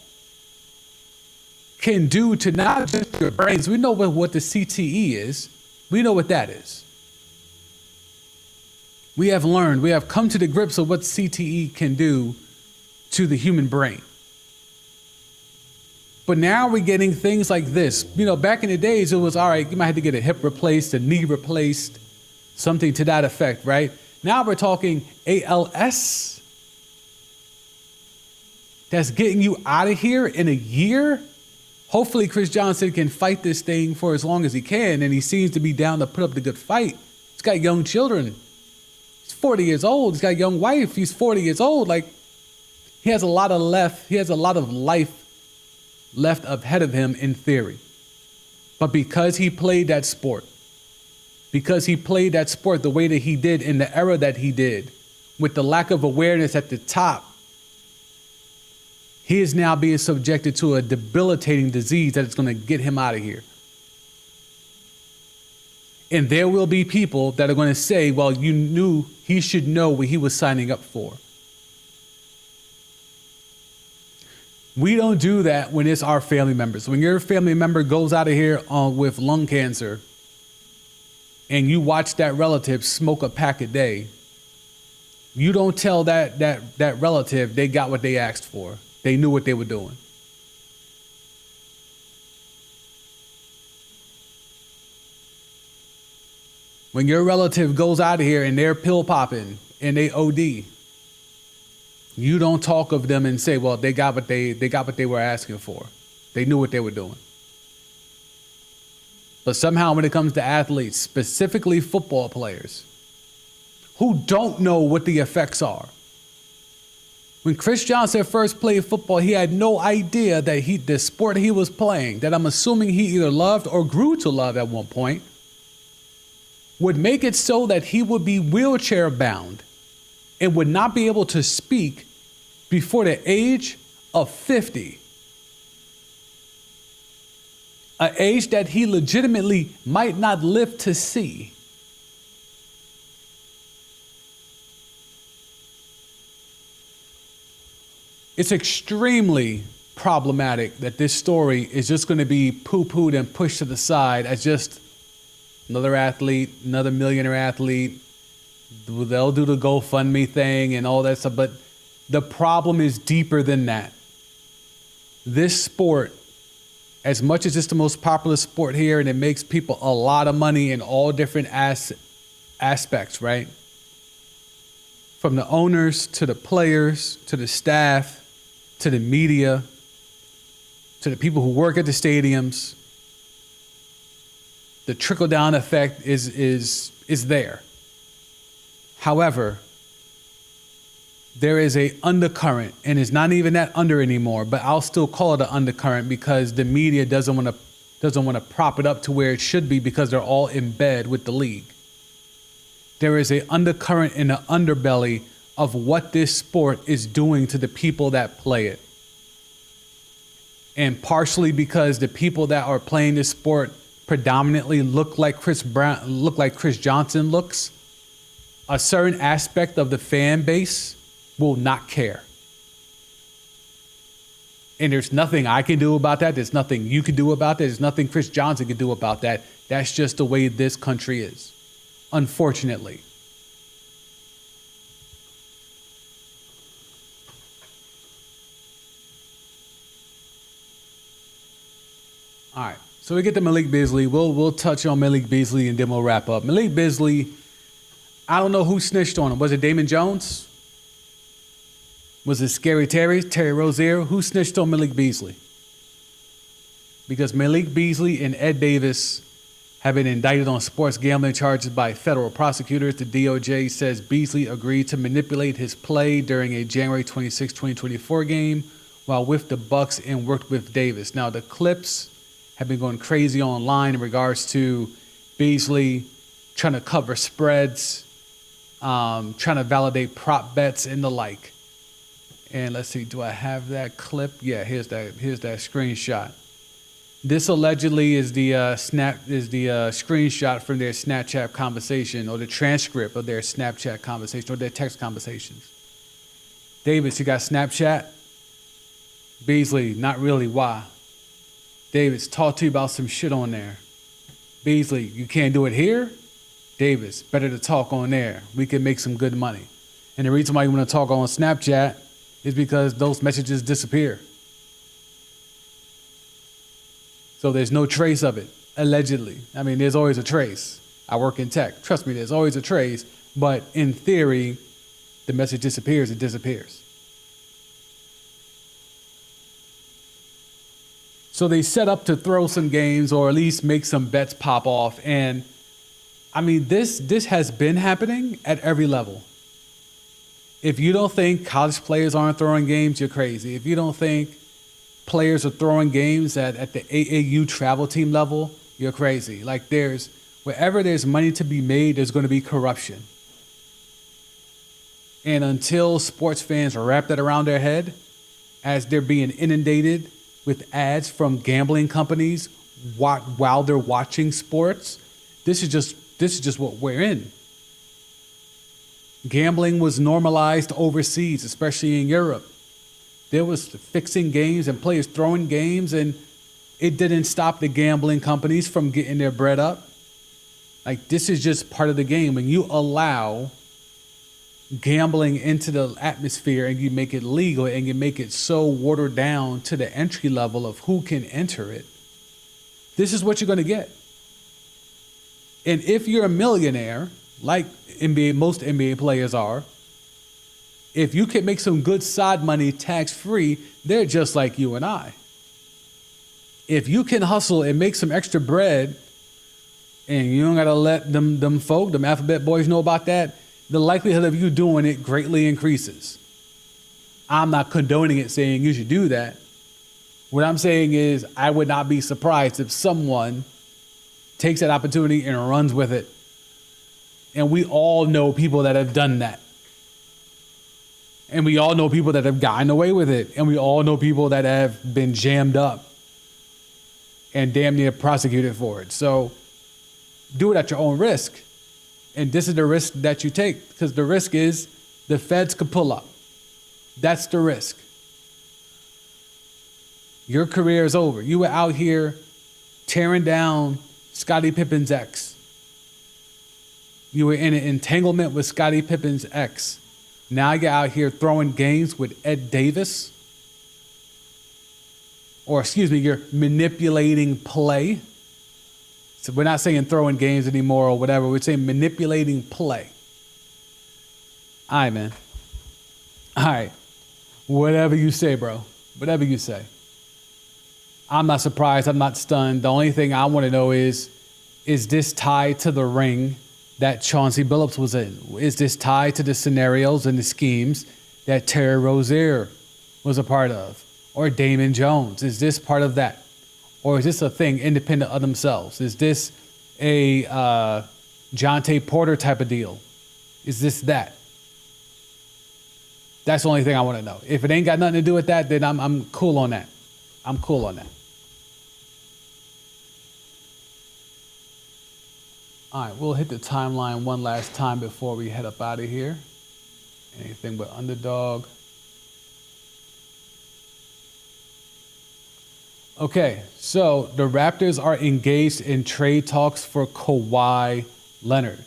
can do to not just your brains. We know what the CTE is. We know what that is. We have learned, we have come to the grips of what CTE can do to the human brain. But now we're getting things like this. You know, back in the days, it was, all right, you might have to get a hip replaced, a knee replaced, something to that effect, right? Now we're talking ALS. That's getting you out of here in a year. Hopefully Chris Johnson can fight this thing for as long as he can, and he seems to be down to put up the good fight. He's got young children. He's 40 years old. He's got a young wife. He's 40 years old. Like, he has a lot of life left ahead of him in theory. But because he played that sport the way that he did in the era that he did, with the lack of awareness at the top, he is now being subjected to a debilitating disease that is going to get him out of here. And there will be people that are going to say, well, you knew he should know what he was signing up for. We don't do that when it's our family members. When your family member goes out of here with lung cancer and you watch that relative smoke a pack a day, you don't tell that relative they got what they asked for. They knew what they were doing. When your relative goes out of here and they're pill popping and they OD, you don't talk of them and say, well, they got what they were asking for. They knew what they were doing. But somehow when it comes to athletes, specifically football players, who don't know what the effects are. When Chris Johnson first played football, he had no idea that the sport he was playing, that I'm assuming he either loved or grew to love at one point, would make it so that he would be wheelchair bound and would not be able to speak before the age of 50. An age that he legitimately might not live to see. It's extremely problematic that this story is just going to be poo-pooed and pushed to the side as just another athlete, another millionaire athlete. They'll do the GoFundMe thing and all that stuff. But the problem is deeper than that. This sport, as much as it's the most popular sport here and it makes people a lot of money in all different aspects, right? From the owners to the players to the staff to the media to the people who work at the stadiums, the trickle-down effect is there. However, there is a undercurrent, and it's not even that under anymore, but I'll still call it an undercurrent because the media doesn't want to prop it up to where it should be because they're all in bed with the league. There is a undercurrent in the underbelly of what this sport is doing to the people that play it. And partially because the people that are playing this sport predominantly look like Chris Johnson looks, a certain aspect of the fan base will not care. And there's nothing I can do about that. There's nothing you can do about that. There's nothing Chris Johnson can do about that. That's just the way this country is, unfortunately. All right, so we get to Malik Beasley. We'll touch on Malik Beasley and then we'll wrap up. Malik Beasley, I don't know who snitched on him. Was it Damon Jones? Was it Scary Terry Rozier? Who snitched on Malik Beasley? Because Malik Beasley and Ed Davis have been indicted on sports gambling charges by federal prosecutors. The DOJ says Beasley agreed to manipulate his play during a January 26, 2024 game while with the Bucks and worked with Davis. Now, the clips have been going crazy online in regards to Beasley trying to cover spreads, trying to validate prop bets and the like. And let's see, do I have that clip? Yeah, here's that screenshot. This allegedly is the screenshot from their Snapchat conversation or the transcript of their Snapchat conversation or their text conversations. Davis, you got Snapchat? Beasley, not really. Why? Davis, talk to you about some shit on there. Beasley, you can't do it here? Davis, better to talk on there. We can make some good money. And the reason why you want to talk on Snapchat is because those messages disappear. So there's no trace of it, allegedly. I mean, there's always a trace. I work in tech. Trust me, there's always a trace. But in theory, the message disappears, it disappears. So they set up to throw some games or at least make some bets pop off. And I mean, this has been happening at every level. If you don't think college players aren't throwing games, you're crazy. If you don't think players are throwing games at the AAU travel team level, you're crazy. Like wherever there's money to be made, there's going to be corruption. And until sports fans wrap that around their head as they're being inundated with ads from gambling companies while they're watching sports, this is just what we're in. Gambling was normalized overseas, especially in Europe. There was fixing games and players throwing games, and it didn't stop the gambling companies from getting their bread up. Like, this is just part of the game. When you allow gambling into the atmosphere and you make it legal and you make it so watered down to the entry level of who can enter it, this is what you're going to get. And if you're a millionaire, like most NBA players are, if you can make some good side money tax-free, they're just like you and I. If you can hustle and make some extra bread and you don't got to let them alphabet boys know about that, the likelihood of you doing it greatly increases. I'm not condoning it, saying you should do that. What I'm saying is I would not be surprised if someone takes that opportunity and runs with it. And we all know people that have done that. And we all know people that have gotten away with it. And we all know people that have been jammed up and damn near prosecuted for it. So do it at your own risk. And this is the risk that you take, because the risk is the feds could pull up. That's the risk. Your career is over. You were out here tearing down Scottie Pippen's ex. You were in an entanglement with Scottie Pippen's ex. Now you're out here throwing games with Ed Davis. Or you're manipulating play. So we're not saying throwing games anymore or whatever. We're saying manipulating play. All right, man. All right. Whatever you say, bro. Whatever you say. I'm not surprised. I'm not stunned. The only thing I want to know is this tied to the ring that Chauncey Billups was in? Is this tied to the scenarios and the schemes that Terry Rozier was a part of? Or Damon Jones? Is this part of that? Or is this a thing independent of themselves? Is this a Jonte Porter type of deal? Is this that? That's the only thing I want to know. If it ain't got nothing to do with that, then I'm cool on that. I'm cool on that. All right, we'll hit the timeline one last time before we head up out of here. Anything but underdog. Okay, so the Raptors are engaged in trade talks for Kawhi Leonard,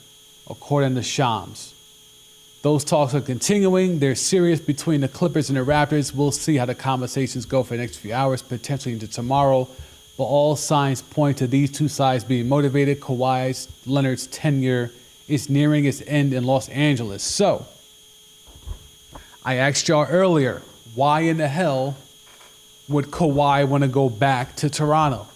according to Shams. Those talks are continuing. They're serious between the Clippers and the Raptors. We'll see how the conversations go for the next few hours, potentially into tomorrow. But all signs point to these two sides being motivated. Kawhi Leonard's tenure is nearing its end in Los Angeles. So, I asked y'all earlier, why in the hell would Kawhi want to go back to Toronto?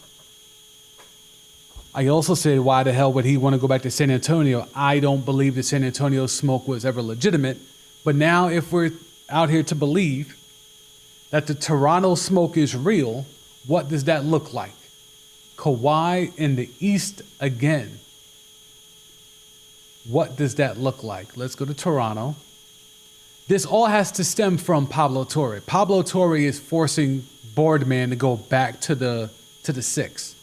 I also said, why the hell would he want to go back to San Antonio? I don't believe the San Antonio smoke was ever legitimate. But now if we're out here to believe that the Toronto smoke is real, what does that look like? Kawhi in the East again. What does that look like? Let's go to Toronto. This all has to stem from Pablo Torre. Pablo Torre is forcing Boardman to go back to the six.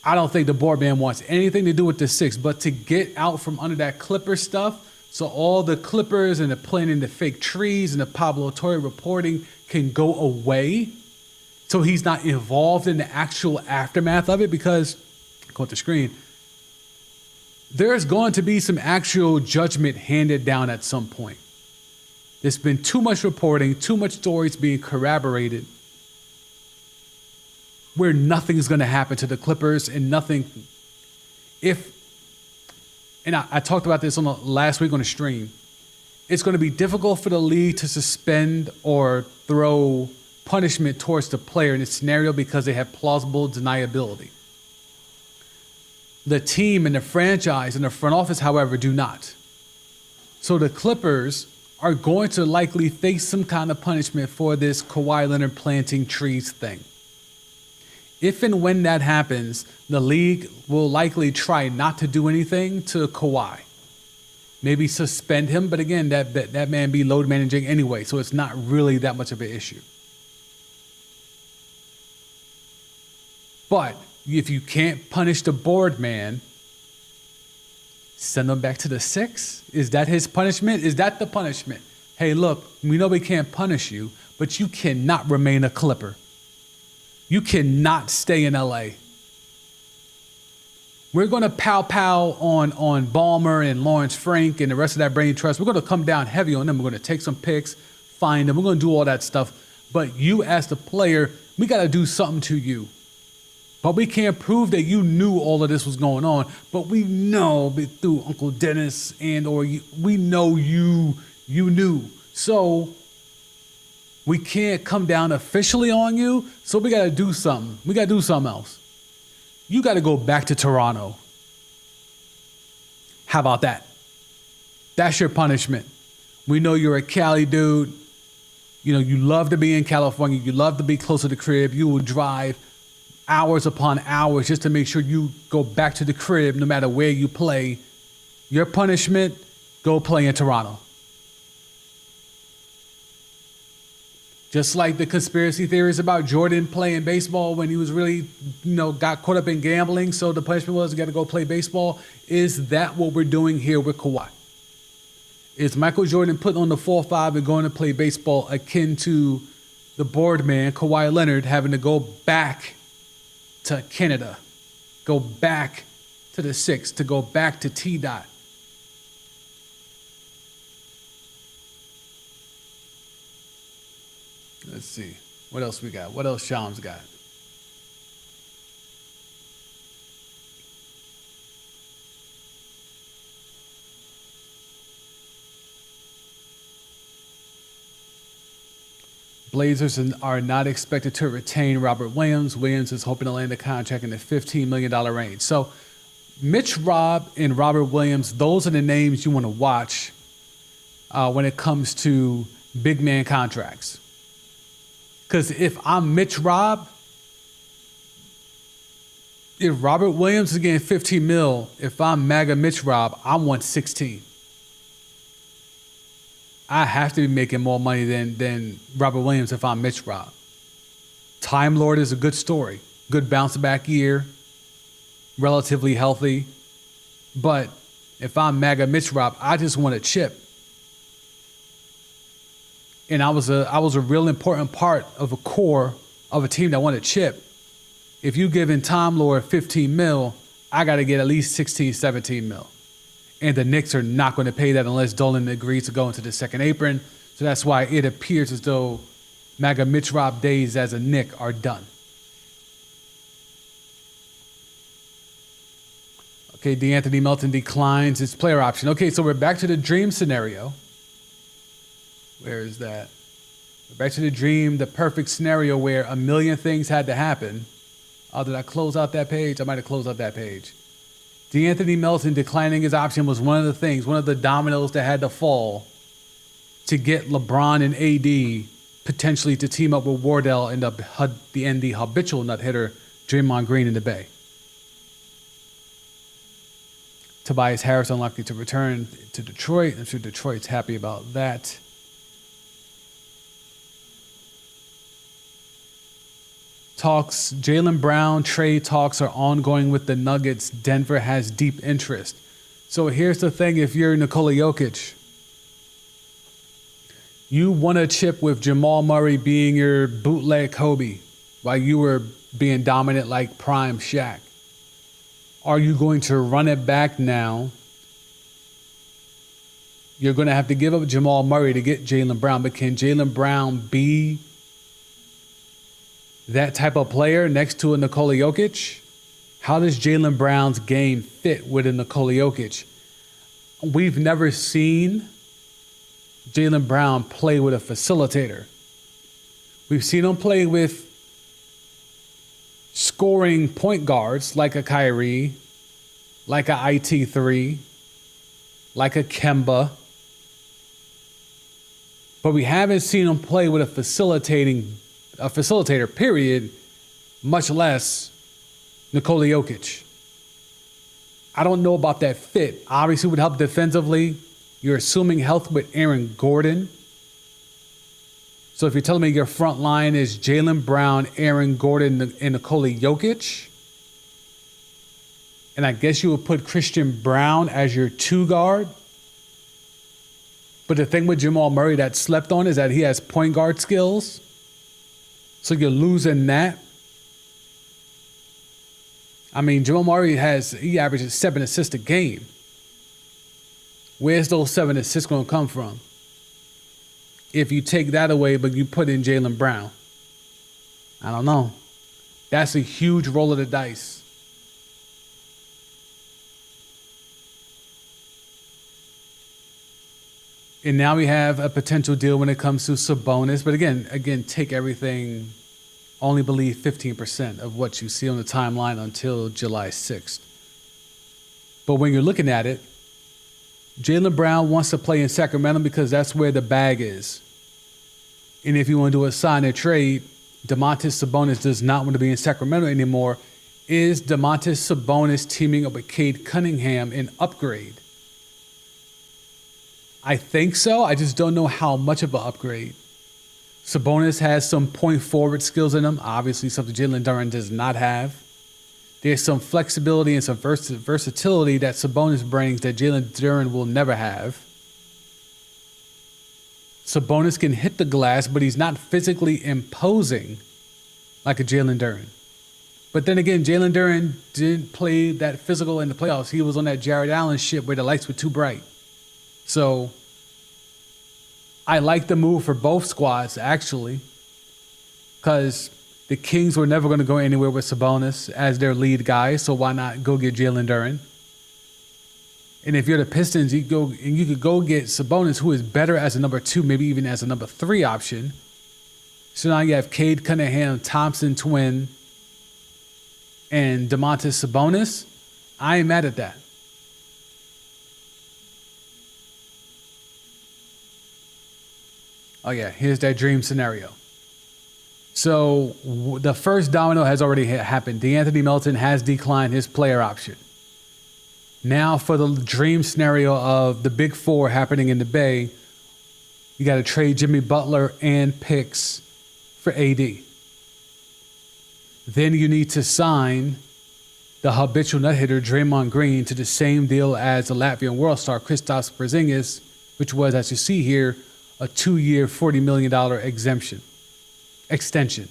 I don't think the Boardman wants anything to do with the six, but to get out from under that Clipper stuff, so all the Clippers and the planting the fake trees and the Pablo Torre reporting can go away, so he's not involved in the actual aftermath of it, because, go to the screen, there's going to be some actual judgment handed down at some point. There's been too much reporting, too much stories being corroborated, where nothing's going to happen to the Clippers and nothing. And I talked about this on the last week on the stream. It's going to be difficult for the league to suspend or throw punishment towards the player in this scenario because they have plausible deniability. The team and the franchise and the front office, however, do not. So the Clippers are going to likely face some kind of punishment for this Kawhi Leonard planting trees thing. If and when that happens, the league will likely try not to do anything to Kawhi. Maybe suspend him, but again, that man be load managing anyway, so it's not really that much of an issue. But if you can't punish the board man, send him back to the six? Is that his punishment? Is that the punishment? Hey, look, we know we can't punish you, but you cannot remain a Clipper. You cannot stay in LA. We're going to pow on Balmer and Lawrence Frank and the rest of that brain trust. We're going to come down heavy on them. We're going to take some picks, find them. We're going to do all that stuff. But you as the player, we got to do something to you. But we can't prove that you knew all of this was going on. But we know through Uncle Dennis we know you knew. So we can't come down officially on you. So we got to do something. We got to do something else. You got to go back to Toronto. How about that? That's your punishment. We know you're a Cali dude. You know, you love to be in California. You love to be close to the crib. You will drive hours upon hours just to make sure you go back to the crib no matter where you play. Your punishment, go play in Toronto. Just like the conspiracy theories about Jordan playing baseball when he was really, got caught up in gambling. So the punishment was you got to go play baseball. Is that what we're doing here with Kawhi? Is Michael Jordan putting on the 4-5 and going to play baseball akin to the board man, Kawhi Leonard, having to go back to Canada, go back to the 6, to go back to T-Dot? Let's see. What else we got? What else Shams got? Blazers are not expected to retain Robert Williams. Williams is hoping to land a contract in the $15 million range. So Mitch Rob and Robert Williams, those are the names you want to watch when it comes to big man contracts. Because if I'm Mitch Rob, if Robert Williams is getting 15 mil, if I'm MAGA Mitch Rob, I want 16. I have to be making more money than Robert Williams if I'm Mitch Rob. Time Lord is a good story. Good bounce back year. Relatively healthy. But if I'm MAGA Mitch Rob, I just want a chip. And I was a real important part of a core of a team that won a chip. If you giving Time Lord 15 mil, I got to get at least 16, 17 mil. And the Knicks are not going to pay that unless Dolan agrees to go into the second apron. So that's why it appears as though MAGA Mitch Rob days as a Knick are done. Okay, DeAnthony Melton declines his player option. Okay, so we're back to the dream scenario. Where is that? We're back to the dream, the perfect scenario where a million things had to happen. Oh, did I close out that page? I might have closed out that page. DeAnthony Melton declining his option was one of the things, one of the dominoes that had to fall to get LeBron and AD potentially to team up with Wardell and the habitual nut hitter Draymond Green in the Bay. Tobias Harris unlikely to return to Detroit. I'm sure Detroit's happy about that. Jaylen Brown trade talks are ongoing with the Nuggets. Denver has deep interest. So here's the thing, if you're Nikola Jokic, you want a chip with Jamal Murray being your bootleg Kobe while you were being dominant like prime Shaq. Are you going to run it back now? You're going to have to give up Jamal Murray to get Jaylen Brown, but can Jaylen Brown be that type of player next to a Nikola Jokic? How does Jaylen Brown's game fit with a Nikola Jokic? We've never seen Jaylen Brown play with a facilitator. We've seen him play with scoring point guards like a Kyrie, like a IT3, like a Kemba. But we haven't seen him play with a facilitator, period, much less Nikola Jokic. I don't know about that fit. Obviously, it would help defensively. You're assuming health with Aaron Gordon. So if you're telling me your front line is Jaylen Brown, Aaron Gordon, and Nikola Jokic, and I guess you would put Christian Brown as your two guard. But the thing with Jamal Murray that slept on is that he has point guard skills. So you're losing that. I mean, Jamal Murray he averages 7 assists a game. Where's those 7 assists going to come from? If you take that away, but you put in Jaylen Brown, I don't know. That's a huge roll of the dice. And now we have a potential deal when it comes to Sabonis. But again, take everything, only believe 15% of what you see on the timeline until July 6th. But when you're looking at it, Jaylen Brown wants to play in Sacramento because that's where the bag is. And if you want to do a sign and trade, Domantas Sabonis does not want to be in Sacramento anymore. Is Domantas Sabonis teaming up with Cade Cunningham an upgrade? I think so. I just don't know how much of an upgrade. Sabonis has some point forward skills in him, obviously something Jalen Duren does not have. There's some flexibility and some versatility that Sabonis brings that Jalen Duren will never have. Sabonis can hit the glass, but he's not physically imposing like a Jalen Duren. But then again, Jalen Duren didn't play that physical in the playoffs. He was on that Jared Allen shit where the lights were too bright. So I like the move for both squads, actually, because the Kings were never going to go anywhere with Sabonis as their lead guy. So why not go get Jalen Duren? And if you're the Pistons, you could go get Sabonis, who is better as a number 2, maybe even as a number 3 option. So now you have Cade Cunningham, Thompson twin, and Domantas Sabonis. I ain't mad at that. Oh yeah, here's that dream scenario. So the first domino has already happened. DeAnthony Melton has declined his player option. Now for the dream scenario of the big 4 happening in the Bay, you got to trade Jimmy Butler and picks for AD. Then you need to sign the habitual nut hitter Draymond Green to the same deal as the Latvian world star Kristaps Porzingis, which was, as you see here, a 2-year, $40 million extension.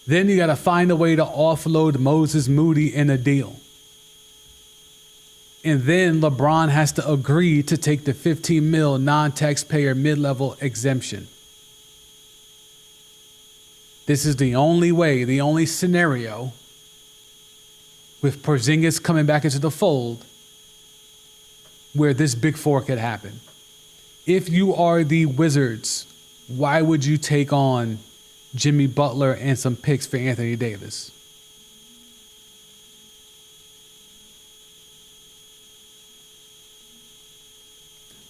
Then you got to find a way to offload Moses Moody in a deal. And then LeBron has to agree to take the $15 million non-taxpayer mid-level exemption. This is the only way, the only scenario with Porzingis coming back into the fold where this big 4 could happen. If you are the Wizards, why would you take on Jimmy Butler and some picks for Anthony Davis?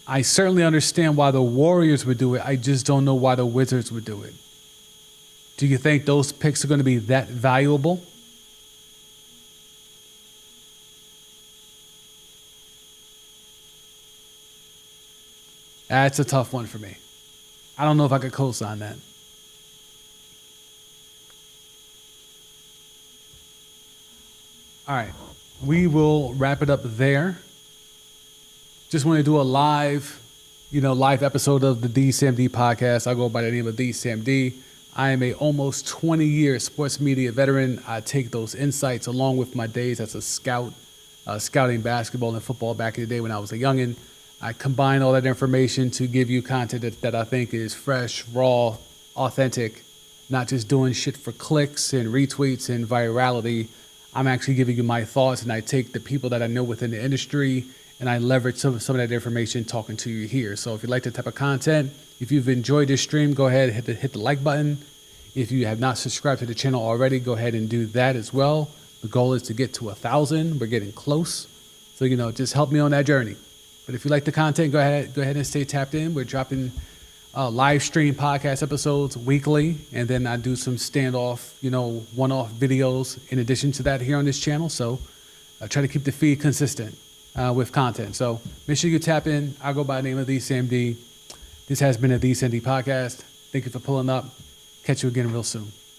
I certainly understand why the Warriors would do it. I just don't know why the Wizards would do it. Do you think those picks are going to be that valuable? That's a tough one for me. I don't know if I could co-sign that. All right. We will wrap it up there. Just want to do a live episode of the DCMD podcast. I go by the name of DCMD. I am a almost 20-year sports media veteran. I take those insights along with my days as a scout, scouting basketball and football back in the day when I was a youngin'. I combine all that information to give you content that I think is fresh, raw, authentic, not just doing shit for clicks and retweets and virality. I'm actually giving you my thoughts, and I take the people that I know within the industry and I leverage some of that information talking to you here. So if you like that type of content, if you've enjoyed this stream, go ahead and hit the like button. If you have not subscribed to the channel already, go ahead and do that as well. The goal is to get to 1,000. We're getting close. So, just help me on that journey. But if you like the content, go ahead and stay tapped in. We're dropping live stream podcast episodes weekly, and then I do some standoff, one-off videos in addition to that here on this channel. So I try to keep the feed consistent with content. So make sure you tap in. I'll go by the name of DCMD. This has been a DCMD podcast. Thank you for pulling up. Catch you again real soon.